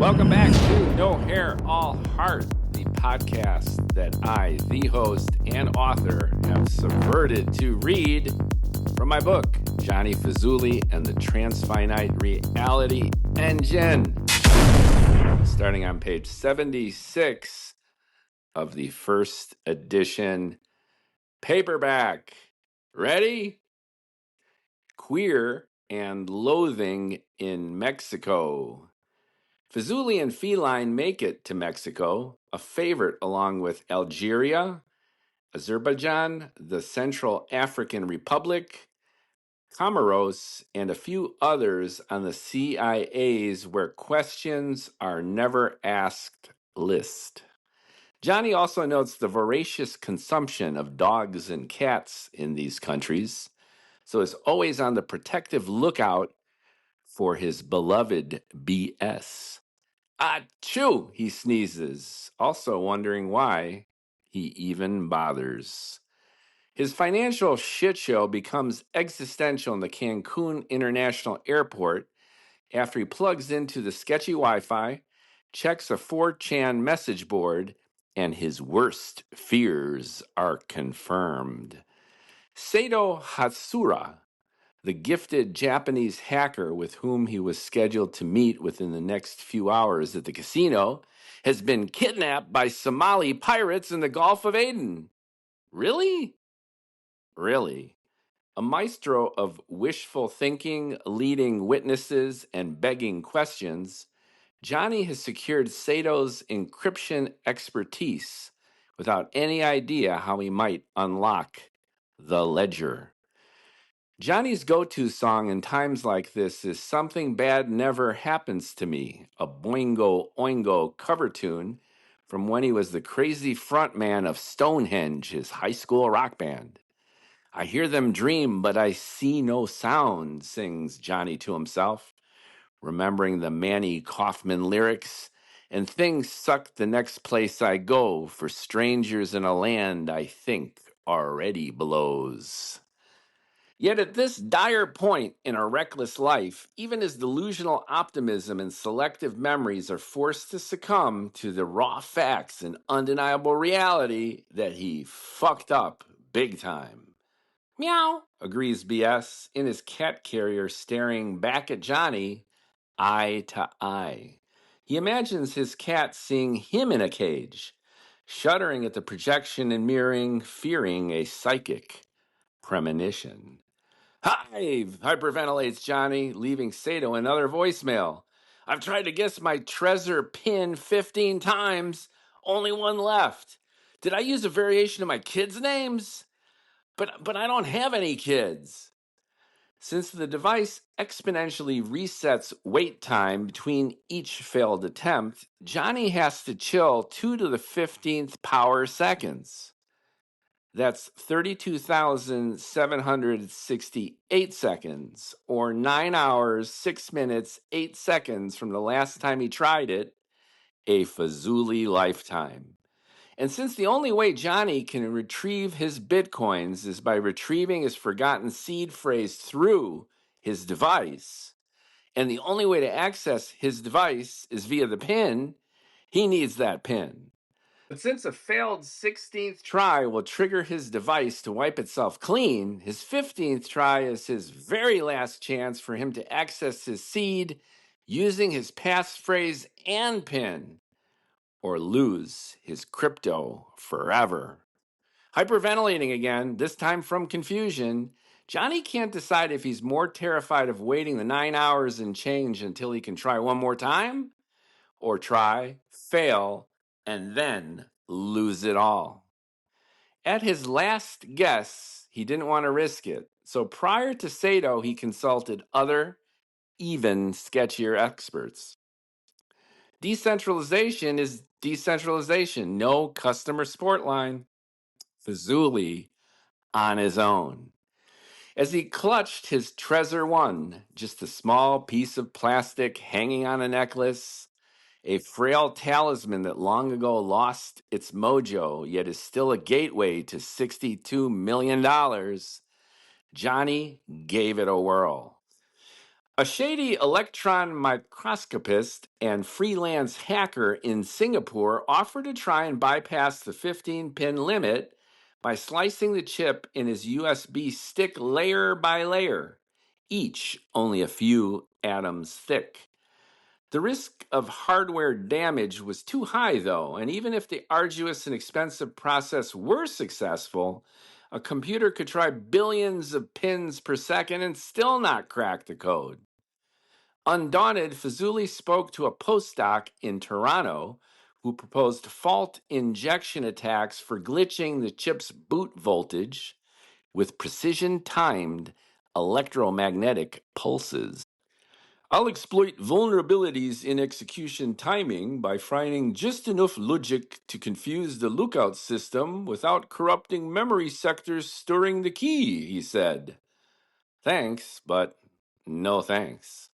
Welcome back to No Hair, All Heart, the podcast that I, the host and author, have subverted to read from my book, Jonnie Fazoolie and the Transfinite Reality Engine. Starting on page 76 of the first edition paperback. Ready? Queer and Loathing in Mexico. Fazoolie and Feline make it to Mexico, a favorite along with Algeria, Azerbaijan, the Central African Republic, Comoros, and a few others on the CIA's Where Questions Are Never Asked list. Jonnie also notes the voracious consumption of dogs and cats in these countries, so is always on the protective lookout for his beloved BS. Achoo, he sneezes, also wondering why he even bothers. His financial shit show becomes existential in the Cancun International Airport after he plugs into the sketchy Wi-Fi, checks a 4chan message board, and his worst fears are confirmed. Sato Hatsura, the gifted Japanese hacker with whom he was scheduled to meet within the next few hours at the casino, has been kidnapped by Somali pirates in the Gulf of Aden. Really? Really? A maestro of wishful thinking, leading witnesses, and begging questions, Jonnie has secured Sato's encryption expertise without any idea how he might unlock the ledger. Jonnie's go-to song in times like this is Something Bad Never Happens to Me, a Boingo Oingo cover tune from when he was the crazy frontman of Stonehenge, his high school rock band. I hear them dream, but I see no sound, sings Jonnie to himself, remembering the Manny Kaufman lyrics, and things suck the next place I go for strangers in a land I think already blows. Yet at this dire point in a reckless life, even his delusional optimism and selective memories are forced to succumb to the raw facts and undeniable reality that he fucked up big time. Meow, agrees BS, in his cat carrier staring back at Jonnie, eye to eye. He imagines his cat seeing him in a cage, shuddering at the projection and mirroring, fearing a psychic premonition. Hive, hyperventilates Jonnie, leaving Sato another voicemail. I've tried to guess my treasure pin 15 times. Only one left. Did I use a variation of my kids' names? But I don't have any kids. Since the device exponentially resets wait time between each failed attempt, Jonnie has to chill 2 to the 15th power seconds. That's 32,768 seconds, or 9 hours, 6 minutes, 8 seconds from the last time he tried it, a Fazoolie lifetime. And since the only way Jonnie can retrieve his bitcoins is by retrieving his forgotten seed phrase through his device, and the only way to access his device is via the PIN, he needs that PIN. But since a failed 16th try will trigger his device to wipe itself clean, his 15th try is his very last chance for him to access his seed using his passphrase and PIN, or lose his crypto forever. Hyperventilating again, this time from confusion, Jonnie can't decide if he's more terrified of waiting the 9 hours and change until he can try one more time, or try, fail, and then lose it all. At his last guess, he didn't want to risk it. So prior to Sato, he consulted other, even sketchier experts. Decentralization is decentralization. No customer support line. Fazoolie on his own. As he clutched his treasure one, just a small piece of plastic hanging on a necklace, a frail talisman that long ago lost its mojo, yet is still a gateway to $62 million, Jonnie gave it a whirl. A shady electron microscopist and freelance hacker in Singapore offered to try and bypass the 15-pin limit by slicing the chip in his USB stick layer by layer, each only a few atoms thick. The risk of hardware damage was too high, though, and even if the arduous and expensive process were successful, a computer could try billions of pins per second and still not crack the code. Undaunted, Fazoolie spoke to a postdoc in Toronto who proposed fault injection attacks for glitching the chip's boot voltage with precision timed electromagnetic pulses. I'll exploit vulnerabilities in execution timing by finding just enough logic to confuse the lookout system without corrupting memory sectors storing the key, he said. Thanks, but no thanks.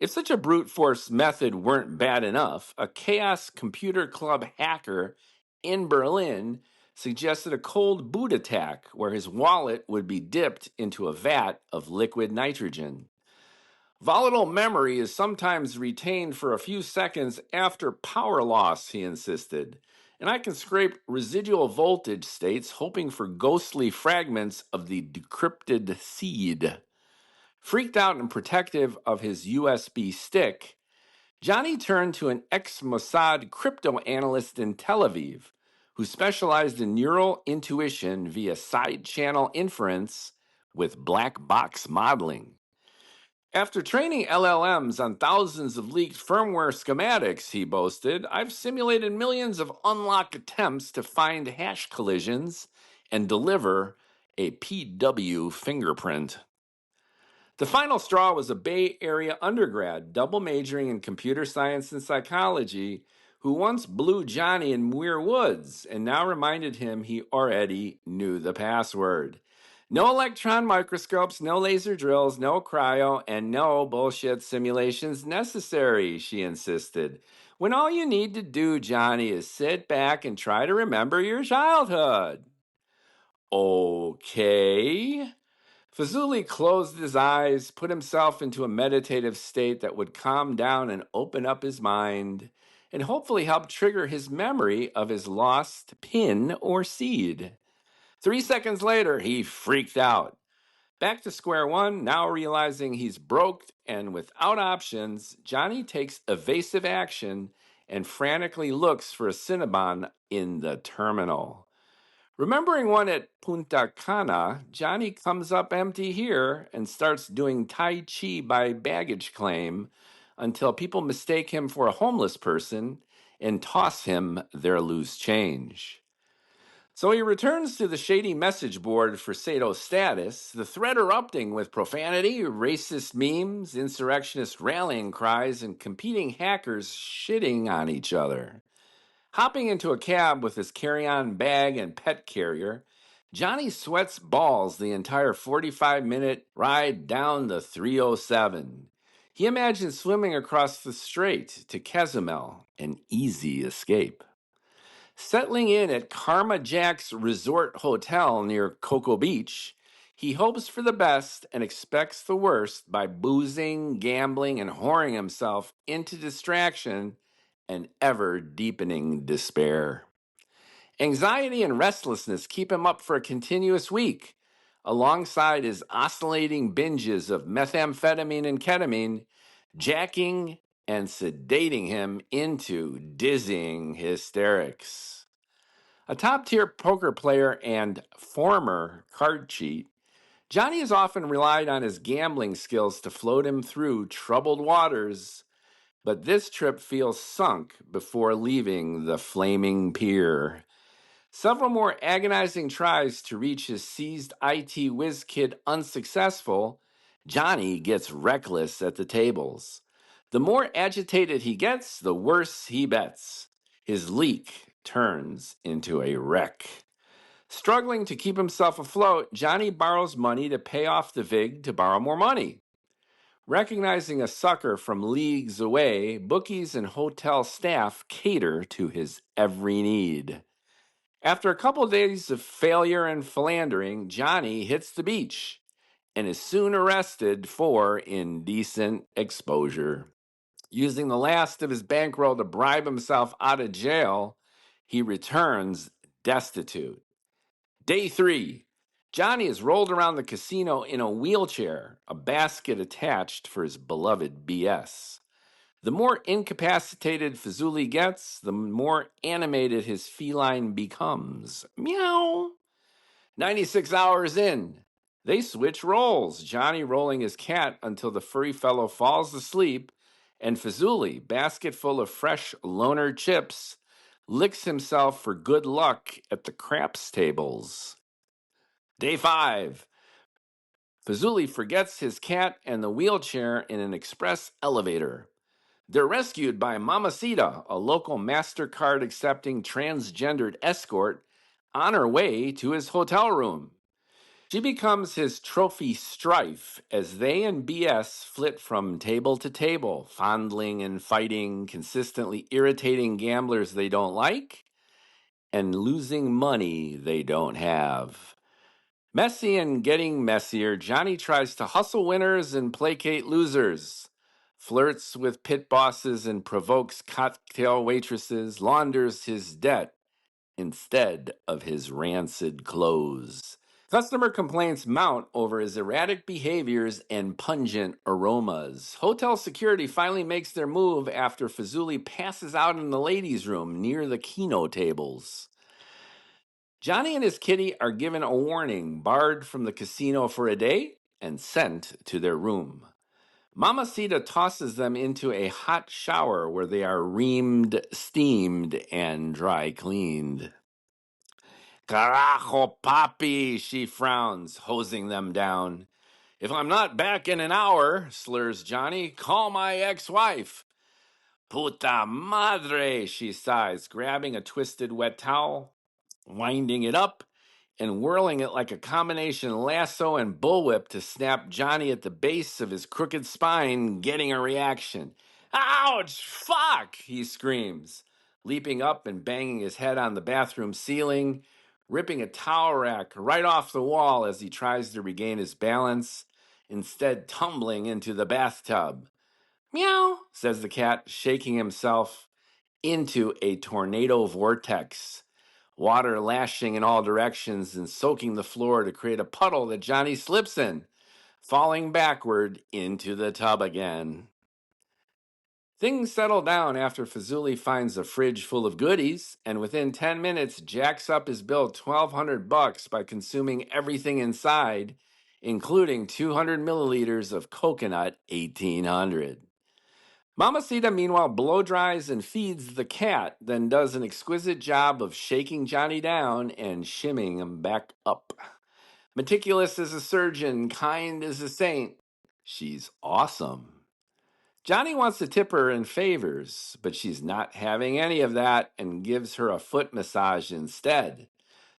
If such a brute force method weren't bad enough, a Chaos Computer Club hacker in Berlin suggested a cold boot attack where his wallet would be dipped into a vat of liquid nitrogen. Volatile memory is sometimes retained for a few seconds after power loss, he insisted, and I can scrape residual voltage states hoping for ghostly fragments of the decrypted seed. Freaked out and protective of his USB stick, Jonnie turned to an ex-Mossad crypto analyst in Tel Aviv who specialized in neural intuition via side-channel inference with black box modeling. After training LLMs on thousands of leaked firmware schematics, he boasted, I've simulated millions of unlock attempts to find hash collisions and deliver a PW fingerprint. The final straw was a Bay Area undergrad, double majoring in computer science and psychology, who once blew Jonnie in Muir Woods and now reminded him he already knew the password. No electron microscopes, no laser drills, no cryo, and no bullshit simulations necessary, she insisted. When all you need to do, Jonnie, is sit back and try to remember your childhood. Okay. Fazoolie closed his eyes, put himself into a meditative state that would calm down and open up his mind, and hopefully help trigger his memory of his lost pin or seed. 3 seconds later, he freaked out. Back to square one, now realizing he's broke and without options, Jonnie takes evasive action and frantically looks for a Cinnabon in the terminal. Remembering one at Punta Cana, Jonnie comes up empty here and starts doing Tai Chi by baggage claim until people mistake him for a homeless person and toss him their loose change. So he returns to the shady message board for Sato status, the thread erupting with profanity, racist memes, insurrectionist rallying cries, and competing hackers shitting on each other. Hopping into a cab with his carry-on bag and pet carrier, Jonnie sweats balls the entire 45-minute ride down the 307. He imagines swimming across the strait to Cozumel, an easy escape. Settling in at Karma Jack's Resort Hotel near Cocoa Beach, he hopes for the best and expects the worst by boozing, gambling, and whoring himself into distraction and ever-deepening despair. Anxiety and restlessness keep him up for a continuous week, alongside his oscillating binges of methamphetamine and ketamine, jacking and sedating him into dizzying hysterics. A top-tier poker player and former card cheat, Jonnie has often relied on his gambling skills to float him through troubled waters, but this trip feels sunk before leaving the flaming pier. Several more agonizing tries to reach his seized IT whiz kid unsuccessful, Jonnie gets reckless at the tables. The more agitated he gets, the worse he bets. His leak turns into a wreck. Struggling to keep himself afloat, Jonnie borrows money to pay off the VIG to borrow more money. Recognizing a sucker from leagues away, bookies and hotel staff cater to his every need. After a couple of days of failure and philandering, Jonnie hits the beach and is soon arrested for indecent exposure. Using the last of his bankroll to bribe himself out of jail, he returns destitute. Day 3. Jonnie is rolled around the casino in a wheelchair, a basket attached for his beloved BS. The more incapacitated Fazoolie gets, the more animated his feline becomes. Meow. 96 hours in. They switch roles, Jonnie rolling his cat until the furry fellow falls asleep, and Fazoolie, basket full of fresh loner chips, licks himself for good luck at the craps tables. Day 5. Fazoolie forgets his cat and the wheelchair in an express elevator. They're rescued by Mamacita, a local MasterCard accepting transgendered escort, on her way to his hotel room. She becomes his trophy strife as they and BS flit from table to table, fondling and fighting, consistently irritating gamblers they don't like, and losing money they don't have. Messy and getting messier, Jonnie tries to hustle winners and placate losers, flirts with pit bosses and provokes cocktail waitresses, launders his debt instead of his rancid clothes. Customer complaints mount over his erratic behaviors and pungent aromas. Hotel security finally makes their move after Fazoolie passes out in the ladies' room near the keno tables. Jonnie and his kitty are given a warning, barred from the casino for a day, and sent to their room. Mamacita tosses them into a hot shower where they are reamed, steamed, and dry cleaned. Carajo, papi, she frowns, hosing them down. If I'm not back in an hour, slurs Jonnie, call my ex-wife. Puta madre, she sighs, grabbing a twisted wet towel, winding it up, and whirling it like a combination lasso and bullwhip to snap Jonnie at the base of his crooked spine, getting a reaction. Ouch! Fuck! He screams, leaping up and banging his head on the bathroom ceiling, ripping a towel rack right off the wall as he tries to regain his balance, instead tumbling into the bathtub. Meow, says the cat, shaking himself into a tornado vortex, water lashing in all directions and soaking the floor to create a puddle that Jonnie slips in, falling backward into the tub again. Things settle down after Fazoolie finds a fridge full of goodies, and within 10 minutes jacks up his bill $1,200 by consuming everything inside, including 200 milliliters of coconut 1800. Mamacita, meanwhile, blow dries and feeds the cat, then does an exquisite job of shaking Jonnie down and shimming him back up. Meticulous as a surgeon, kind as a saint, she's awesome. Jonnie wants to tip her in favors, but she's not having any of that and gives her a foot massage instead,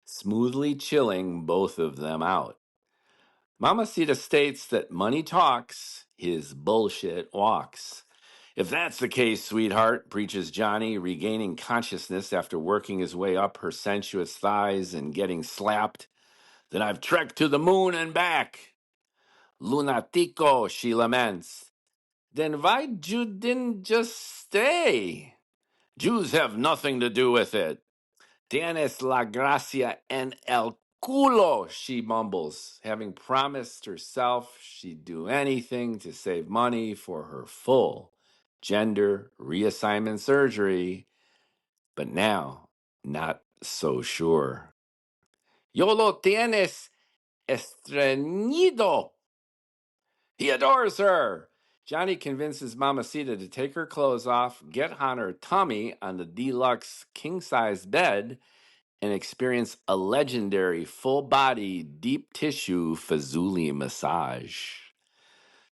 smoothly chilling both of them out. Mamacita states that money talks, his bullshit walks. If that's the case, sweetheart, preaches Jonnie, regaining consciousness after working his way up her sensuous thighs and getting slapped, then I've trekked to the moon and back. Lunatico, she laments. Then why you didn't just stay? Jews have nothing to do with it. Tienes la gracia en el culo, she mumbles, having promised herself she'd do anything to save money for her full gender reassignment surgery, but now not so sure. Yo lo tienes estreñido. He adores her. Jonnie convinces Mamacita to take her clothes off, get on her tummy on the deluxe king-size bed, and experience a legendary full-body, deep-tissue Fazoolie massage.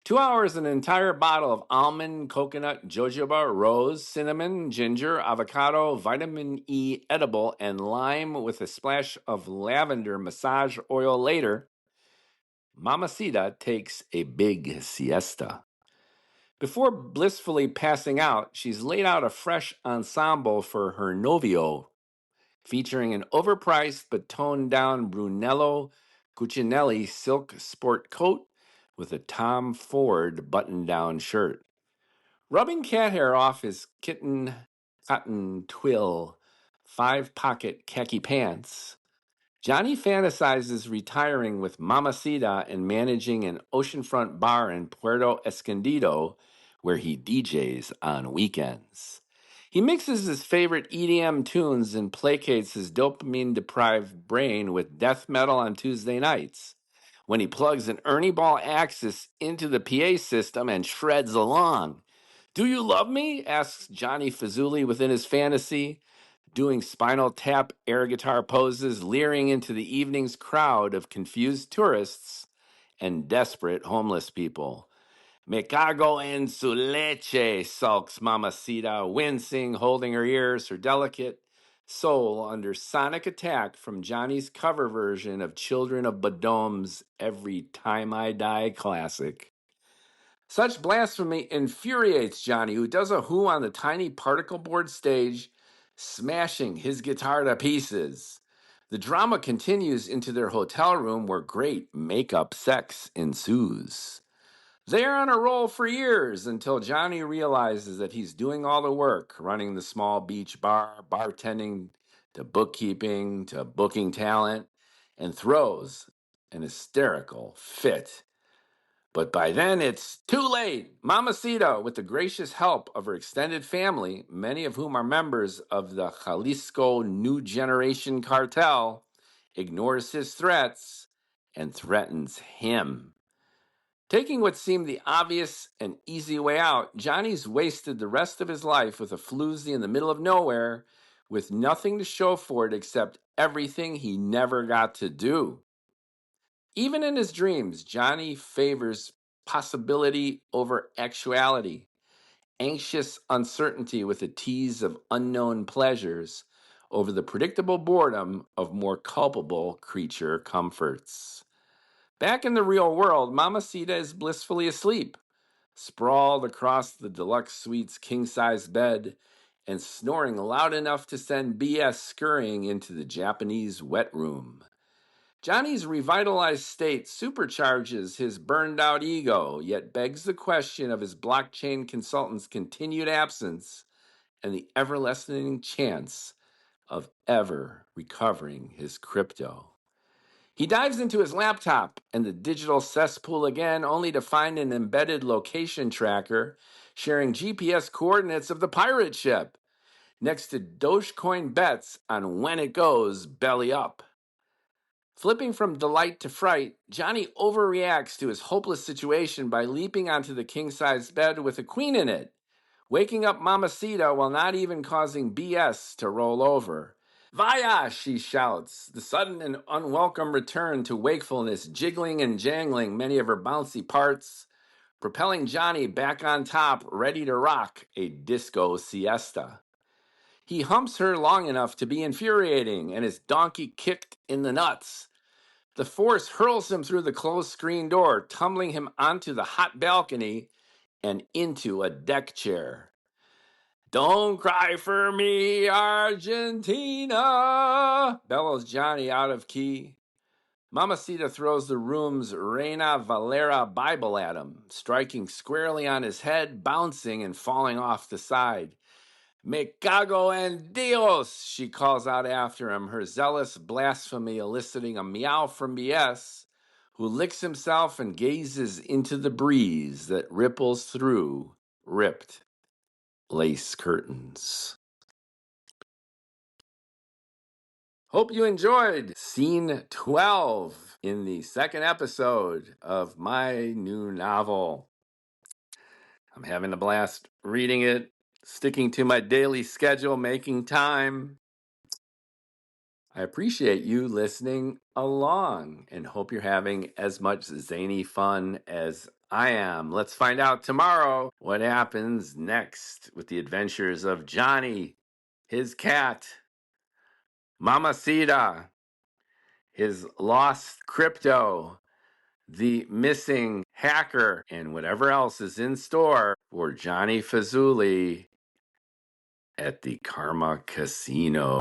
2 hours, an entire bottle of almond, coconut, jojoba, rose, cinnamon, ginger, avocado, vitamin E edible, and lime with a splash of lavender massage oil later, Mamacita takes a big siesta. Before blissfully passing out, she's laid out a fresh ensemble for her novio, featuring an overpriced but toned-down Brunello Cucinelli silk sport coat, with a Tom Ford button-down shirt. Rubbing cat hair off his kitten cotton twill 5-pocket khaki pants, Jonnie fantasizes retiring with Mamacita and managing an oceanfront bar in Puerto Escondido where he DJs on weekends. He mixes his favorite EDM tunes and placates his dopamine-deprived brain with death metal on Tuesday nights, when he plugs an Ernie Ball Axis into the PA system and shreds along. "Do you love me?" asks Jonnie Fazoolie within his fantasy, doing spinal tap air guitar poses, leering into the evening's crowd of confused tourists and desperate homeless people. "Me cago en su leche," sulks Mamacita, wincing, holding her ears, her delicate soul under sonic attack from Johnny's cover version of Children of Bodom's Every Time I Die classic. Such blasphemy infuriates Jonnie, who does a who on the tiny particle board stage, smashing his guitar to pieces. The drama continues into their hotel room where great make-up sex ensues. They are on a roll for years until Jonnie realizes that he's doing all the work, running the small beach bar, bartending, to bookkeeping, to booking talent, and throws an hysterical fit. But by then, it's too late. Mamacita, with the gracious help of her extended family, many of whom are members of the Jalisco New Generation Cartel, ignores his threats and threatens him. Taking what seemed the obvious and easy way out, Johnny's wasted the rest of his life with a floozy in the middle of nowhere with nothing to show for it except everything he never got to do. Even in his dreams, Jonnie favors possibility over actuality, anxious uncertainty with a tease of unknown pleasures over the predictable boredom of more culpable creature comforts. Back in the real world, Mamacita is blissfully asleep, sprawled across the deluxe suite's king-size bed and snoring loud enough to send BS scurrying into the Japanese wet room. Johnny's revitalized state supercharges his burned-out ego, yet begs the question of his blockchain consultant's continued absence and the ever-lessening chance of ever recovering his crypto. He dives into his laptop and the digital cesspool again, only to find an embedded location tracker sharing GPS coordinates of the pirate ship, next to Dogecoin bets on when it goes belly up. Flipping from delight to fright, Jonnie overreacts to his hopeless situation by leaping onto the king-size bed with a queen in it, waking up Mamacita while not even causing BS to roll over. "Vaya!" she shouts, the sudden and unwelcome return to wakefulness jiggling and jangling many of her bouncy parts, propelling Jonnie back on top, ready to rock a disco siesta. He humps her long enough to be infuriating and is donkey kicked in the nuts. The force hurls him through the closed screen door, tumbling him onto the hot balcony and into a deck chair. "Don't cry for me, Argentina," bellows Jonnie out of key. Mamacita throws the room's Reina Valera Bible at him, striking squarely on his head, bouncing and falling off the side. "Me cago en Dios," she calls out after him, her zealous blasphemy eliciting a meow from BS, who licks himself and gazes into the breeze that ripples through ripped lace curtains. Hope you enjoyed Scene 12 in the second episode of my new novel. I'm having a blast reading it, sticking to my daily schedule, making time. I appreciate you listening along and hope you're having as much zany fun as I am. Let's find out tomorrow what happens next with the adventures of Jonnie, his cat, Mamacita, his lost crypto, the missing hacker, and whatever else is in store for Jonnie Fazoolie at the Karma Casino.